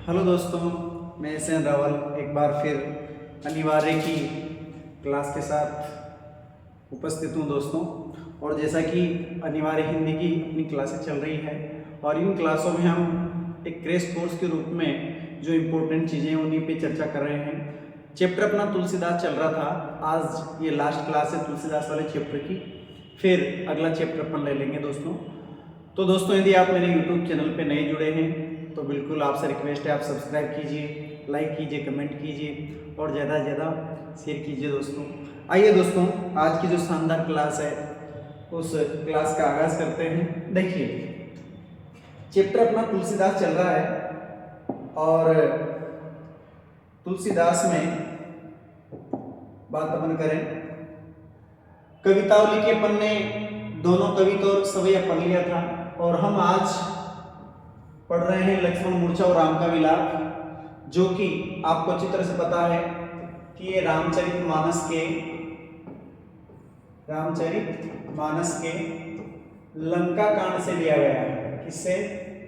Hello दोस्तों, मैं SN Rawal एक बार फिर अनिवार्य की क्लास के साथ उपस्थित हूँ दोस्तों। और जैसा कि अनिवार्य हिंदी की अपनी क्लासें चल रही है और इन क्लासों में हम एक क्रैश कोर्स के रूप में जो इम्पोर्टेंट चीज़ें हैं उन्हीं पे चर्चा कर रहे हैं। चैप्टर अपना तुलसीदास चल रहा था, आज ये लास्ट क्लास है तुलसीदास वाले चैप्टर की, फिर अगला चैप्टर अपन ले लेंगे दोस्तों। तो दोस्तों, यदि आप मेरे YouTube चैनल पे नए जुड़े हैं तो बिल्कुल आपसे रिक्वेस्ट है, आप सब्सक्राइब कीजिए, लाइक कीजिए, कमेंट कीजिए और ज़्यादा से ज़्यादा शेयर कीजिए दोस्तों। आइए दोस्तों, आज की जो शानदार क्लास है उस क्लास का आगाज़ करते हैं। देखिए, चैप्टर अपना तुलसीदास चल रहा है और तुलसीदास में बात अपन करें, कवितावली के अपन ने दोनों कविता और सवैया पढ़ लिया था और हम आज पढ़ रहे हैं लक्ष्मण मूर्छा और राम का विलाप, जो कि आपको अच्छी तरह से पता है कि ये रामचरितमानस के लंका कांड से लिया गया है। किससे?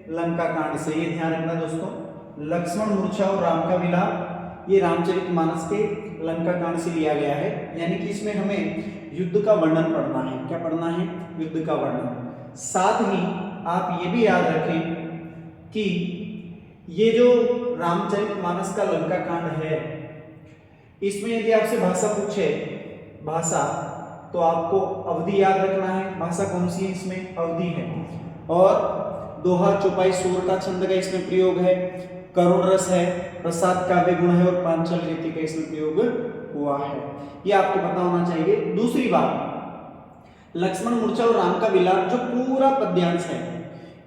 लंका कांड से। ये ध्यान रखना दोस्तों, लक्ष्मण मूर्छा और राम का विलाप ये रामचरितमानस के लंका कांड से लिया गया है। यानी कि इसमें हमें युद्ध का वर्णन पढ़ना है। क्या पढ़ना है? युद्ध का वर्णन। साथ ही आप ये भी याद रखें कि ये जो रामचरितमानस का लंका कांड है, इसमें यदि आपसे भाषा पूछे, भाषा, तो आपको अवधि याद रखना है। भाषा कौन सी है? इसमें अवधि है। और दोहा, चौपाई, सूर का छंद का इसमें प्रयोग है। करुण रस है, प्रसाद काव्य गुण है और पांचल रीति का इसमें प्रयोग हुआ है। ये आपको पता होना चाहिए। दूसरी बात, लक्ष्मण मूर्छा और राम का विलाप जो पूरा पद्यांश है,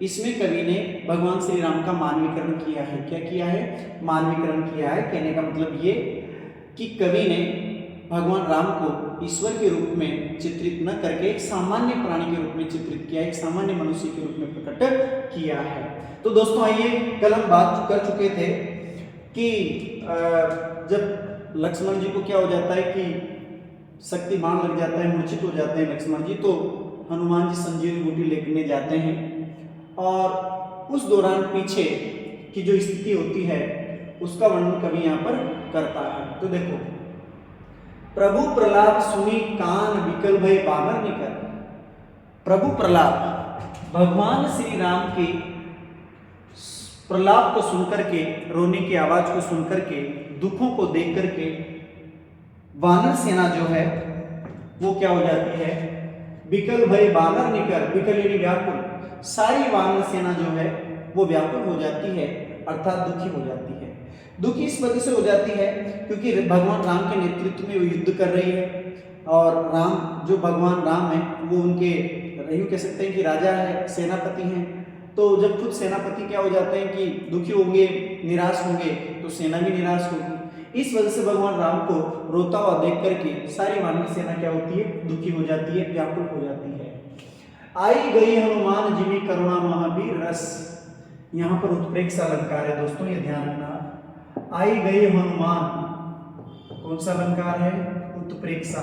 इसमें कवि ने भगवान श्री राम का मानवीकरण किया है। क्या किया है? मानवीकरण किया है। कहने का मतलब ये कि कवि ने भगवान राम को ईश्वर के रूप में चित्रित न करके एक सामान्य प्राणी के रूप में चित्रित किया, एक सामान्य मनुष्य के रूप में प्रकट किया है। तो दोस्तों आइए, कल हम बात कर चुके थे कि जब लक्ष्मण जी को क्या हो जाता है कि शक्ति बाण लग जाता है, मूर्छित हो जाते हैं लक्ष्मण जी, तो हनुमान जी संजीवनी बूटी लेने जाते हैं और उस दौरान पीछे की जो स्थिति होती है उसका वर्णन कवि यहाँ पर करता है। तो देखो, प्रभु प्रलाप सुनी कान विकल भय बानर निकर। प्रभु प्रलाप, भगवान श्री राम के प्रलाप को सुनकर के, रोने की आवाज को सुनकर के, दुखों को देख करके वानर सेना जो है वो क्या हो जाती है? विकल भय बानर निकर, विकल यानी व्याकुल, सारी वानर सेना जो है वो व्याकुल हो जाती है, अर्थात दुखी हो जाती है। दुखी इस वजह से हो जाती है क्योंकि भगवान राम के नेतृत्व में वो युद्ध कर रही है और राम, जो भगवान राम है, वो उनके यूँ कह सकते हैं कि राजा है, सेनापति हैं। तो जब खुद सेनापति क्या हो जाते हैं कि दुखी होंगे, निराश होंगे, तो सेना भी निराश होगी। इस वजह से भगवान राम को रोता हुआ देख करके सारी वानर सेना क्या होती है? दुखी हो जाती है, व्याकुल हो जाती है। आई गई हनुमान जिमी करुणा महावीर रस। यहाँ पर उत्प्रेक्षा अलंकार है दोस्तों, ये ध्यान रखना। आई गई हनुमान, कौन सा अलंकार है? उत्प्रेक्षा।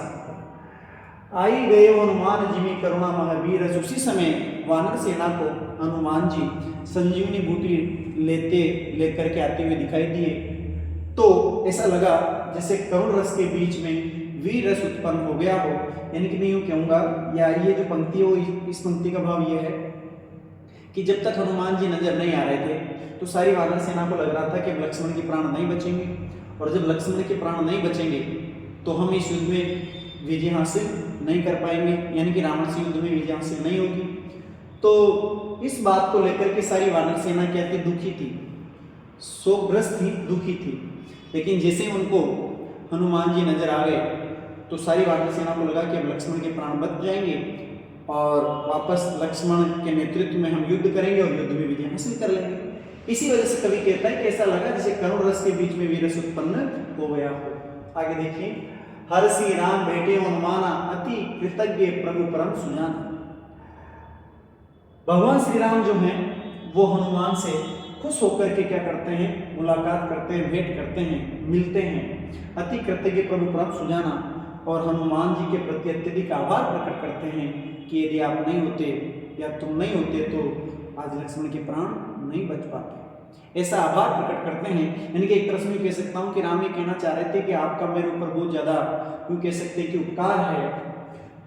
आई गए हनुमान जिमी करुणा महावीर रस। उसी समय वानर सेना को हनुमान जी संजीवनी बूटी लेकर के आते हुए दिखाई दिए, तो ऐसा लगा जैसे करुण रस के बीच में वीर रस उत्पन्न हो गया हो। यानी कि मैं यूँ कहूँगा, या ये जो पंक्ति हो, इस पंक्ति का भाव ये है कि जब तक हनुमान जी नजर नहीं आ रहे थे तो सारी वानर सेना को लग रहा था कि लक्ष्मण के प्राण नहीं बचेंगे, और जब लक्ष्मण के प्राण नहीं बचेंगे तो हम इस युद्ध में विजय हासिल नहीं कर पाएंगे, यानी कि रावण से युद्ध में विजय हासिल नहीं होगी। तो इस बात को लेकर के सारी वानर सेना क्या थी? दुखी थी, शोकग्रस्त थी, दुखी थी। लेकिन जैसे उनको हनुमान जी नजर आ गए तो सारी वानर सेना को लगा कि अब लक्ष्मण के प्राण बच जाएंगे और वापस लक्ष्मण के नेतृत्व में हम युद्ध करेंगे और युद्ध में विजय हासिल कर लेंगे। इसी वजह से कवि कहता है कि ऐसा लगा जैसे करुण रस के बीच में वीरस उत्पन्न हो गया हो। आगे देखिए, हर श्री राम बेटे हनुमाना अति कृतज्ञ प्रभु परम सुजाना। भगवान श्री राम जो हैं वो हनुमान से खुश होकर के क्या करते हैं? मुलाकात करते हैं, भेंट करते हैं, मिलते हैं। अति कृतज्ञ प्रभु परम सुजाना, और हनुमान जी के प्रति अत्यधिक आभार प्रकट करते हैं कि यदि आप नहीं होते या तुम नहीं होते तो आज लक्ष्मण के प्राण नहीं बच पाते। ऐसा आभार प्रकट करते हैं। यानी कि एक तरह से मैं कह सकता हूं कि राम ये कहना चाह रहे थे कि आपका मेरे ऊपर बहुत ज्यादा यूं कह सकते हैं कि उपकार है।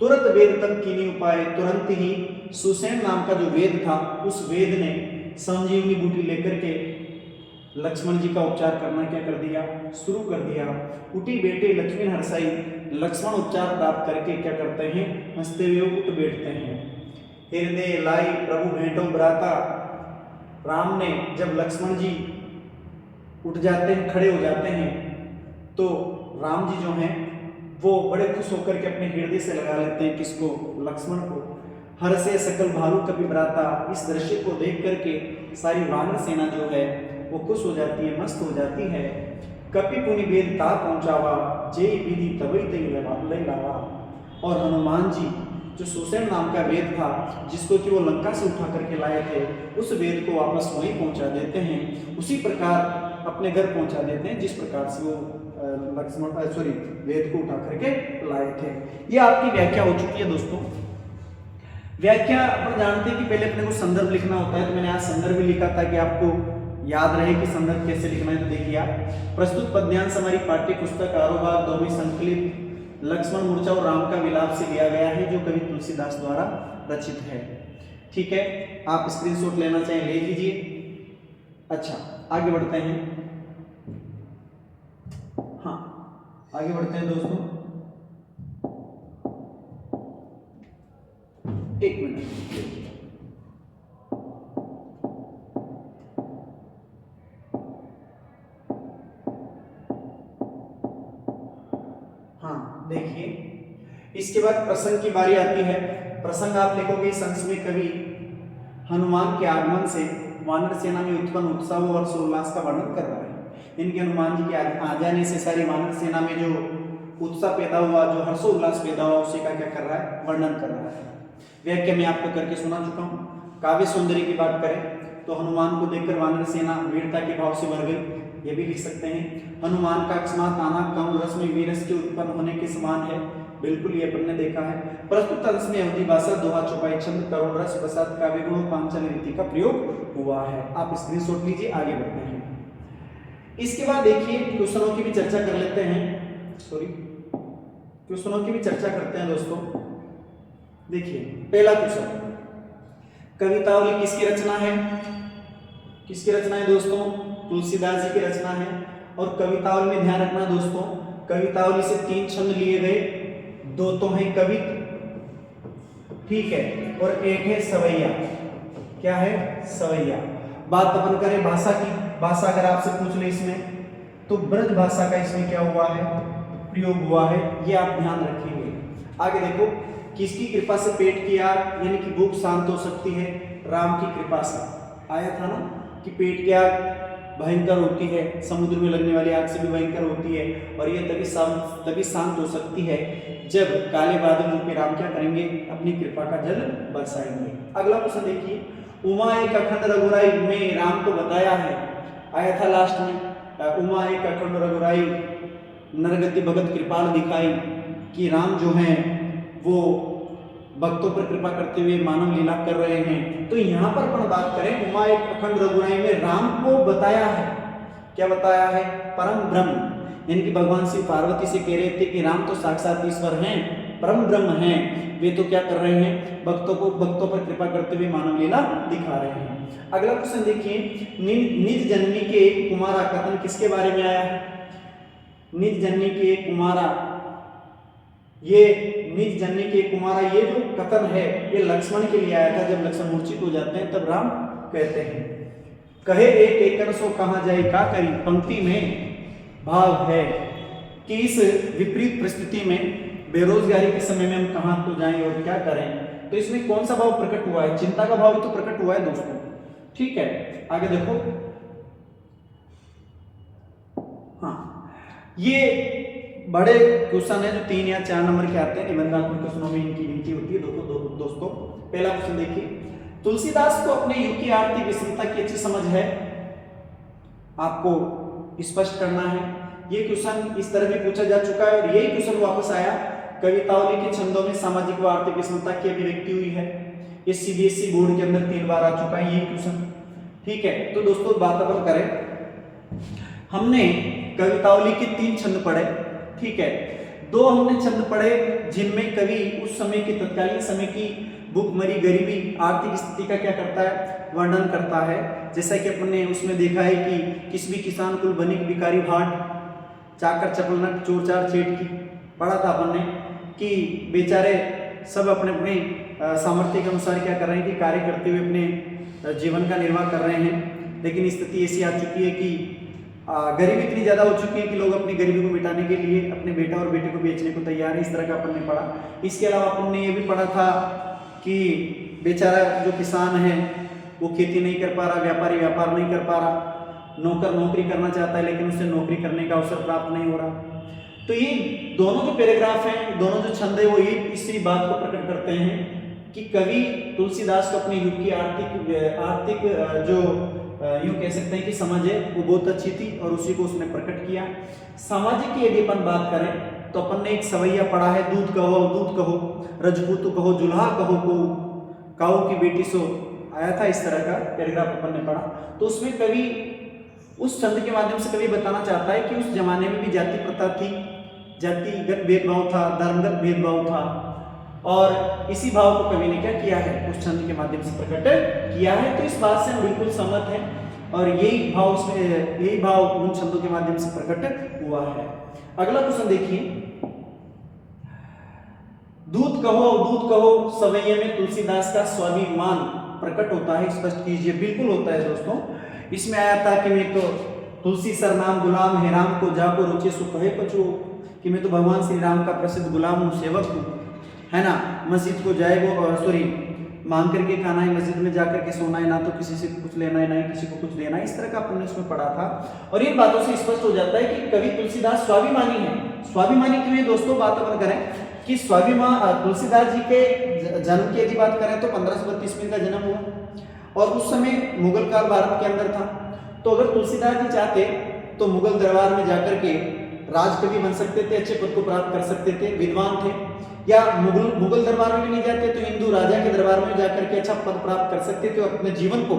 तुरंत वेद तब कीनी उपाय, तुरंत ही सुसेन नाम का जो वेद था उस वेद ने संजीवनी बूटी लेकर के लक्ष्मण जी का उपचार करना क्या कर दिया, शुरू कर दिया। उठी बेटे लक्ष्मण हरसाई, लक्ष्मण उपचार प्राप्त करके क्या करते हैं, हंसते हुए उठ बैठते हैं। हृदय लाई प्रभु भेंटो ब्राता, राम ने जब लक्ष्मण जी उठ जाते हैं, खड़े हो जाते हैं, तो राम जी जो हैं वो बड़े खुश होकर के अपने हृदय से लगा लेते हैं किसको, लक्ष्मण को। हर से सकल भालू कपि ब्राता, इस दृश्य को देख करके सारी वानर सेना जो है वो खुश हो जाती है, मस्त हो जाती है। कपि पुनि वेद ता पहुंचावा, जय विधि तबई तई लई लावा। और हनुमान जी जो सुसेन नाम का वेद था जिसको कि वो लंका से उठा करके लाए थे, उस वेद को वापस वहीं पहुंचा देते हैं, उसी प्रकार अपने घर पहुंचा देते हैं जिस प्रकार से वो वेद को उठा करके लाए थे। ये आपकी व्याख्या हो चुकी है दोस्तों। व्याख्या अपन जानते हैं कि पहले अपने को संदर्भ लिखना होता है, तो मैंने आज संदर्भ भी लिखा था कि आपको याद रहे कि संदर्भ कैसे लिखना है। तो देखिए आप, प्रस्तुत पद्यांश हमारी पाठ्य पुस्तक कारोबार 2 में संकलित लक्ष्मण मूर्छा और राम का विलाप से लिया गया है, जो कवि तुलसीदास द्वारा रचित है। ठीक है, आप स्क्रीनशॉट लेना चाहें ले लीजिए। अच्छा, आगे बढ़ते हैं। हाँ, आगे बढ़ते हैं दोस्तों। एक मिनट, हाँ देखिए, इसके बाद प्रसंग की बारी आती है। प्रसंग आप लिखोगे, इस अंश में कवि हनुमान के आगमन से वानर सेना में उत्पन्न उत्साह और हर्षोल्लास का वर्णन कर रहा है। इनके हनुमान जी के आ जाने से सारी वानर सेना में जो उत्साह पैदा हुआ, जो हर्षोल्लास पैदा हुआ, उसी का क्या कर रहा है, वर्णन कर रहा है। व्याख्या मैं आपको करके सुना चुका हूँ। काव्य सौंदर्य की बात करें तो हनुमान को देखकर वानर सेना वीरता के भाव से भर गई, ये भी लिख सकते हैं। हनुमान का अकस्मात आना कम रस में वीरस के उत्पन्न होने के समान है, बिल्कुल ये अपन ने देखा है। प्रस्तुत अंश में अवधि भाषा, दोहा, चौपाई, छंद, करुण रस, प्रसाद, काव्य गुण, पांचल रीति का प्रयोग हुआ है। आप स्क्रीनशॉट लीजिए, आगे बढ़ते हैं। इसके बाद देखिए, क्वेश्चनों की भी चर्चा कर लेते हैं। क्वेश्चनों की भी चर्चा करते हैं दोस्तों। देखिए, पहला क्वेश्चन, कवितावली किसकी रचना है? किसकी रचना है दोस्तों? तुलसीदास जी की रचना है। और कवितावली में ध्यान रखना दोस्तों, कवितावली से 3 छंद लिए गए, 2 तो हैं कवित, ठीक है, और 1 है सवैया। क्या है? सवैया। बात अपन करें भाषा की, भाषा अगर आपसे पूछ ले इसमें, तो ब्रज भाषा का इसमें क्या हुआ है, प्रयोग हुआ है, ये आप ध्यान रखेंगे। आगे देखो, किसकी कृपा से पेट की आग, यानी कि भूख शांत हो सकती है? राम की कृपा से। आया था ना कि पेट की आग भयंकर होती है, समुद्र में लगने वाली आग से भी भयंकर होती है, और ये तभी शांत हो सकती है जब काले बादल रूपी राम क्या करेंगे, अपनी कृपा का जल बरसाएंगे। अगला क्वेश्चन देखिए, उमा एक अखंड रघुराई में राम को बताया है, आया था लास्ट में, उमा एक अखंड रघुराई नरगति भगत कृपाल दिखाई, कि राम जो हैं वो भक्तों पर कृपा करते हुए मानव लीला कर रहे हैं। तो यहाँ पर अपन बात करें, उमा एक अखंड रघुराई में राम को बताया है, क्या बताया है? परम ब्रह्म, यानी कि भगवान शिव पार्वती से कह रहे थे कि राम तो साक्षात ईश्वर हैं, परम ब्रह्म हैं, वे तो क्या कर रहे हैं, भक्तों पर कृपा करते हुए मानव लीला दिखा रहे हैं। अगला क्वेश्चन देखिए, निज जननी के एक कुमारा कथन किसके बारे में आया है? निज जननी के एक कुमारा, ये निज जननी के कुमारा, ये जो कथन है ये लक्ष्मण के लिए आया था। जब लक्ष्मण मूर्छित हो जाते हैं तब राम कहते हैं, कहे एक एकड़ सो कहां जाए का करी, पंक्ति में भाव है कि इस विपरीत परिस्थिति में, बेरोजगारी के समय में हम कहां तो जाएं और क्या करें। तो इसमें कौन सा भाव प्रकट हुआ है? चिंता का भाव तो प्रकट हुआ है दोस्तों, ठीक है। आगे देखो, हाँ, ये बड़े क्वेश्चन है जो 3 या 4 नंबर के आते हैं, निबंधात्मक क्वेश्चनों में इनकी गिनती होती है दोस्तों। पहला क्वेश्चन देखिए, तुलसीदास को अपने युग की आर्थिक विषमता की अच्छी समझ है, आपको स्पष्ट करना है। ये क्वेश्चन इस तरह भी पूछा जा चुका है, और यही क्वेश्चन वापस आया कवितावली के छंदों में सामाजिक व आर्थिक विषमता की अभिव्यक्ति हुई है। ये CBSE बोर्ड के अंदर 3 बार आ चुका है ये क्वेश्चन, ठीक है, तो दोस्तों बात अपन करें, हमने कवितावली के 3 छंद पढ़े, ठीक है। 2 हमने छंद पढ़े जिनमें कवि उस समय की, तत्कालीन समय की भूखमरी, गरीबी, आर्थिक स्थिति का क्या करता है, वर्णन करता है। जैसा कि अपन ने उसमें देखा है कि किस भी किसान कुल बनिक भिखारी भाट, चाकर चपलनट चोर चार चेट की, पढ़ा था अपन ने कि बेचारे सब अपने अपने सामर्थ्य के अनुसार क्या कर रहे हैं कि कार्य करते हुए अपने जीवन का निर्वाह कर रहे हैं। लेकिन स्थिति ऐसी आ चुकी है कि गरीबी इतनी ज़्यादा हो चुकी है कि लोग अपनी गरीबी को मिटाने के लिए अपने बेटा और बेटे को बेचने को तैयार है। इस तरह का अपन ने पढ़ा। इसके अलावा अपन ने ये भी पढ़ा था कि बेचारा जो किसान है वो खेती नहीं कर पा रहा, व्यापारी व्यापार नहीं कर पा रहा, नौकर नौकरी करना चाहता है लेकिन उसे नौकरी करने का अवसर प्राप्त नहीं हो रहा। तो ये दोनों जो पैराग्राफ हैं, दोनों जो छंद है वो ये इसी बात को प्रकट करते हैं कि कवि तुलसीदास को अपने युग की आर्थिक जो यूं कह सकते हैं कि समझ है वो बहुत अच्छी थी और उसी को उसने प्रकट किया। सामाजिक की यदि अपन बात करें तो अपन ने एक सवैया पढ़ा है, दूध कहो रजपूत कहो जुल्हा कहो को काऊ की बेटी सो, आया था इस तरह का पैराग्राफ अपन ने पढ़ा। तो उसमें कवि उस छंद के माध्यम से कवि बताना चाहता है कि उस जमाने में भी जाति प्रथा थी, जातिगत भेदभाव था, धर्मगत भेदभाव था और इसी भाव को कवि ने क्या किया है, उस छंद के माध्यम से प्रकट किया है। तो इस बात से हम बिल्कुल सहमत हैं और यही भाव उन छंदों के माध्यम से प्रकट हुआ है। अगला क्वेश्चन देखिए, दूध कहो सवैये में तुलसीदास का स्वाभिमान प्रकट होता है, स्पष्ट कीजिए। बिल्कुल होता है दोस्तों। इसमें आया था कि मैं तो तुलसी सर नाम गुलाम है राम को जाको रुचि सो कहे कछु, कि मैं तो भगवान श्री राम का प्रसिद्ध गुलाम हूँ, सेवक हूँ, है ना। मस्जिद को मांग करके खाना है, मस्जिद में जाकर के सोना है, ना तो किसी से कुछ लेना है ना ही किसी को कुछ देना है। इस तरह का अपन उसमें पढ़ा था और इन बातों से स्पष्ट हो जाता है कि कवि तुलसीदास स्वाभिमानी है। स्वाभिमानी क्यों है दोस्तों, बात अपन करें कि तुलसीदास जी के जन्म की यदि बात करें तो 1532 में का जन्म हुआ और उस समय मुगल काल भारत के अंदर था। तो अगर तुलसीदास जी चाहते तो मुगल दरबार में जाकर के राजकवि बन सकते थे, अच्छे पद को प्राप्त कर सकते थे, विद्वान थे, या मुगल दरबार में भी नहीं जाते तो हिंदू राजा के दरबार में जाकर के अच्छा पद प्राप्त कर सकते थे और अपने जीवन को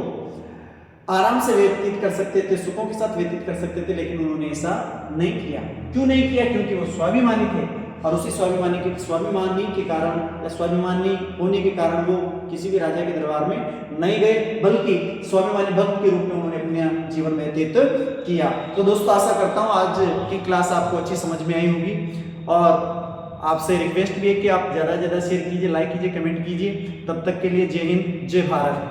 आराम से व्यतीत कर सकते थे, सुखों के साथ व्यतीत कर सकते थे। लेकिन उन्होंने ऐसा नहीं किया। क्यों नहीं किया? क्योंकि वो स्वाभिमानी थे और उसी स्वाभिमानी के कारण या स्वाभिमानी होने के कारण वो किसी भी राजा के दरबार में नहीं गए, बल्कि स्वाभिमानी भक्त के रूप में उन्होंने अपना जीवन व्यतीत किया। तो दोस्तों आशा करता हूँ आज की क्लास आपको अच्छी समझ में आई होगी और आपसे रिक्वेस्ट भी है कि आप ज़्यादा से ज़्यादा शेयर कीजिए, लाइक कीजिए, कमेंट कीजिए। तब तक के लिए जय हिंद, जय भारत।